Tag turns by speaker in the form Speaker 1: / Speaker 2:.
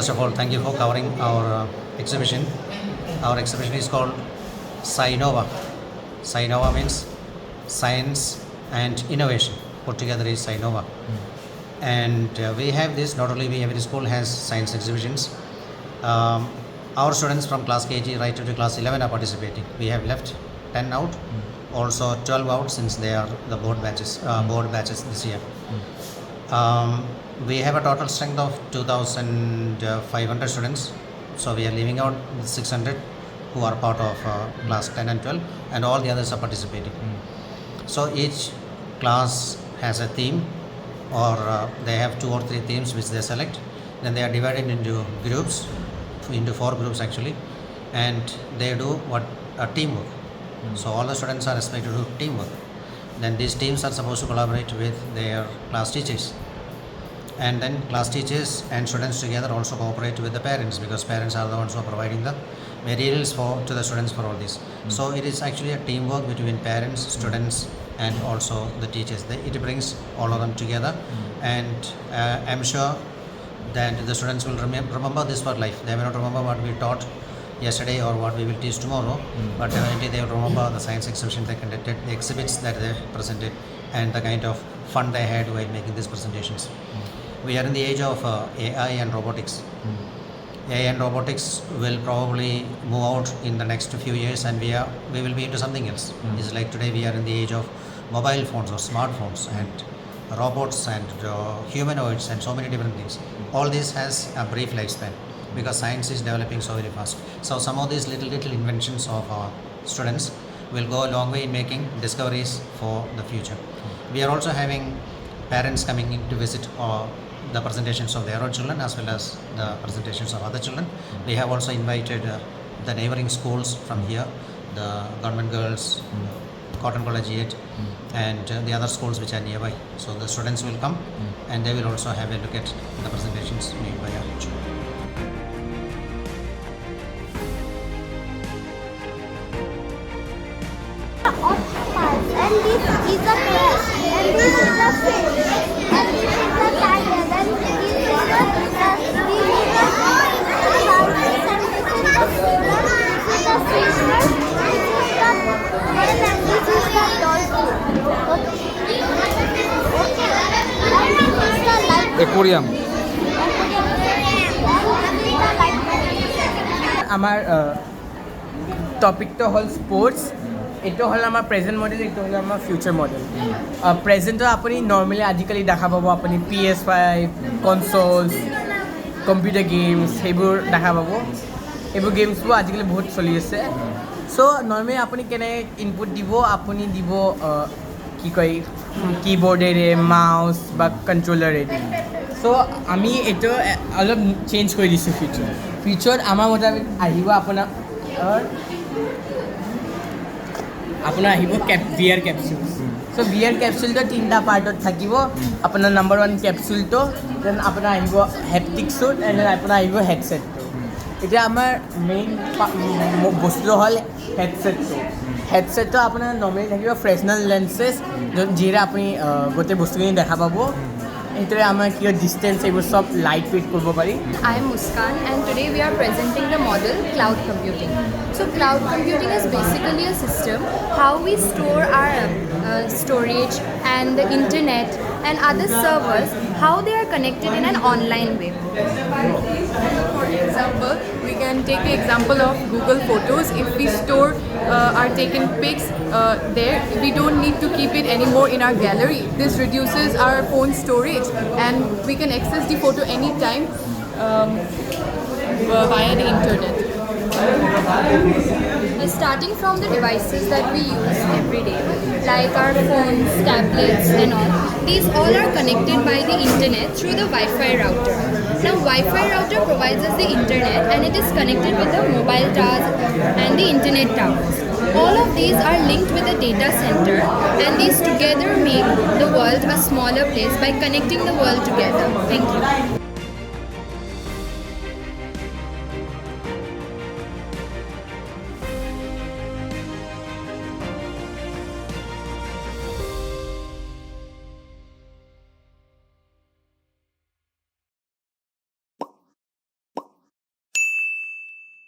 Speaker 1: First of all, thank you for covering our exhibition. Our exhibition is called Sci-Nova. Sci-Nova means science and innovation. Put together is Sci-Nova. And we have this, not only we, every school has science exhibitions. Our students from class KG right up to class 11 are participating. We have left 10 out, also 12 out since they are the board batches this year. We have a total strength of 2,500 students, so we are leaving out 600 who are part of class 10 and 12, and all the others are participating. So each class has a theme, or they have 2 or 3 themes which they select. Then they are divided into groups, into 4 groups actually, and they do teamwork. So all the students are expected to do teamwork. Then these teams are supposed to collaborate with their class teachers, and then class teachers and students together also cooperate with the parents, because parents are the ones who are providing the materials to the students for all this. So it is actually a teamwork between parents, students, and also the teachers. It brings all of them together, and I'm sure that the students will remember this for life. They may not remember what we taught yesterday or what we will teach tomorrow, but definitely they will remember the science exhibition they conducted, the exhibits that they presented, and the kind of fun they had while making these presentations. We are in the age of AI and robotics. AI and robotics will probably move out in the next few years, and we will be into something else. It's like today we are in the age of mobile phones or smartphones and robots and humanoids and so many different things. All this has a brief lifespan because science is developing so very fast. So some of these little inventions of our students will go a long way in making discoveries for the future. We are also having parents coming in to visit the presentations of their own children as well as the presentations of other children. We have also invited the neighboring schools from here, the government girls, Cotton Collegiate, and the other schools which are nearby. So the students will come and they will also have a look at the presentations made by our children.
Speaker 2: And this is a crab, and this is a fish, and this is a tiger, and this is a
Speaker 3: aquarium.
Speaker 4: আমার টপিকটো হ'ল sports. এইটো হ'ল আমাৰ present model, এইটো হ'ল আমাৰ future model. প্ৰেজেণ্টত আপুনি নৰ্মেলি আজিকালি দেখা পাব, আপুনি PS5, কনচোলছ, কম্পিউটাৰ গেমছ সেইবোৰ দেখা পাব। এইবোৰ গেমছবোৰ আজিকালি বহুত চলি আছে। চ' নৰ্মেলি আপুনি কেনেকৈ ইনপুট দিব, আপুনি দিব কি কয় কীবৰ্ডেৰে, মাউচ বা কণ্ট্ৰলাৰেদি। চ' আমি এইটো অলপ চেঞ্জ কৰি দিছোঁ ফিউচাৰত আমাৰ মতে আহিব আপোনাৰ আহিব VR কেপচুলছ। চ' VR কেপচুলটো 3টা পাৰ্টত থাকিব। আপোনাৰ নম্বৰ 1 কেপচুলটো, দেন আপোনাৰ আহিব হেপটিক শ্বুট, এণ্ড দেন আপোনাৰ আহিব হেডছেটটো। এতিয়া আমাৰ মেইন বস্তুটো হ'ল হেডছেটটো আপোনাৰ নৰ্মেলি থাকিব ফ্ৰেছনেল লেন্সেছ, যিহেতু আপুনি গোটেই বস্তুখিনি দেখা পাব। সেইটোৱে আমাৰ কি হয় ডিষ্টেঞ্চ এইবোৰ চব লাইট ৱেইট কৰিব পাৰি।
Speaker 5: I am Muskan, and today we are presenting the model cloud computing. So cloud computing is basically a system how we store our storage and the internet and other servers, how they are connected in an online way.
Speaker 6: For example, we can take the example of Google Photos. If we store our taken pics there, we don't need to keep it anymore in our gallery. This reduces our phone storage, and we can access the photo anytime via the internet.
Speaker 5: Starting from the devices that we use every day, like our phones, tablets and all, these all are connected by the internet through the Wi-Fi router. Now Wi-Fi router provides us the internet, and it is connected with the mobile towers and the internet towers. All of these are linked with a data center, and these together make the world a smaller place by connecting the world together. Thank you.